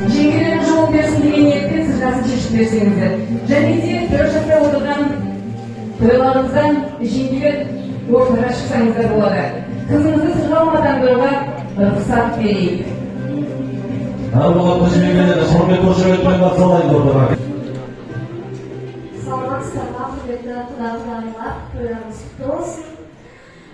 Жеңгелердің жолын берсін деген ниетпен сіз жасын шешіп берсеңіздер. Және де бір жаста отырған тойларыңыздан жеңгелер ортаға шықсаңыздар болады. Қызыңызды сырға алмадан бұруға рұқсат берейік. Әр болатты жеңгелер, құрмет қошеметпен қарсы ортаға. Саламатсыздар, құрметті құда-құдайлар, тойларыңыз құтты болсын.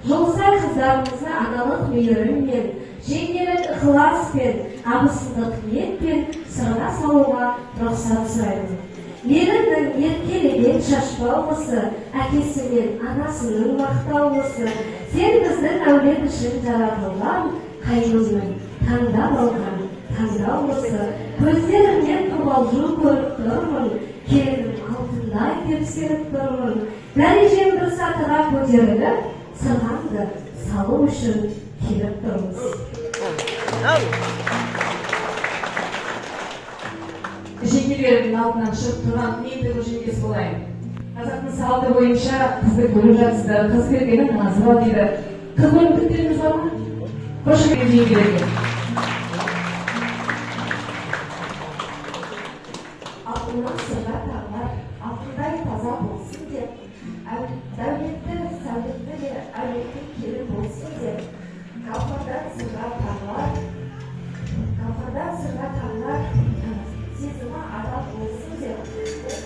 Жолсай қыздарымызды аналық мейіріммен, жеңгелік ықылас пен абысындық ниетпен сырға салуға рұқсат сұраймын. Елінің еркелеген шашпауысы, әкесі мен анасының мақтауысы, сен біздің әулет үшін жаратылған қайныңның таңдап алған таңдауысы, көздерімнен қобалжу көріп тұрмын, келінім алтындай тепсеріп тұрмын. Дәрежем бір сатыға көтеріліп, сырғамды салу үшін келіп тұрмыз. Жеңгелердің алдынан шығып тұрған мен де жеңгесі болайын. Қазақтың салты бойынша қызды көріп жатсыздар, қыз бергенін анасы бар дейді. Қыз көріп күттеріңіз бар ма? Қош келген жеңгелерге. Алтыннан сырға тағылар, алтындай таза болсын деп, дәулетті, сәулетті де әулетті келін болсын деп, гауһардан сырға тағылар, сезімі адал болсын деп,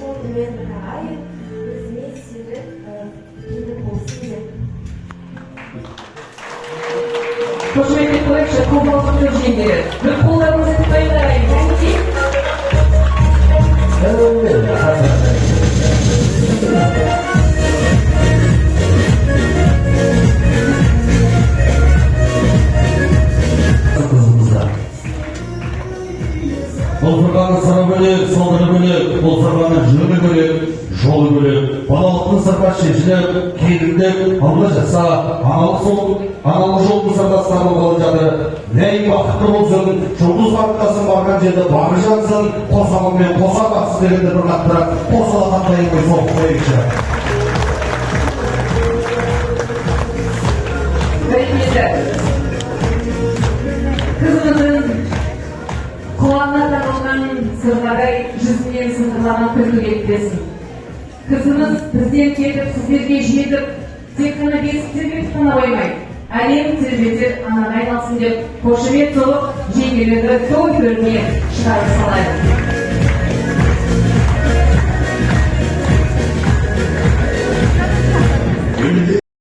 ол өмірін ағайын, өзіне серік келін болсын деп. Қошеметтеп қойықшы, көп уақытты жеңгелер. Бір қолдарыңызды тіпайындар айын, жәнеде? Бұл сырғаның сыры бөлек, сылдыры бөлек, бұл сырғаның жөні бөлек, жолы бөлек. Балалықтың сырға шешіліп, келіндеп, алға жаса, аналық жолдың сырдастарын қалып жатыр. Нәй бақытты болсын, жұлдыз барықтасын барған жерді бағы жансын, қосамымен қоса бақсыз дегенді бір қаттырақ, қосала қаттайын қой соғып қойықшы. Қызымыздың құлағына тағылған сырғадай жүзінен сыңғырлаған күлкі кетпесін. Қызымыз бізден кетіп, сіздерге жетіп, тек қана бесіктерге тұтына қоймай, әлем тербетіп анаға айналсын деп қошемет соғып, жеңгелерді той төріне шығарып салайық.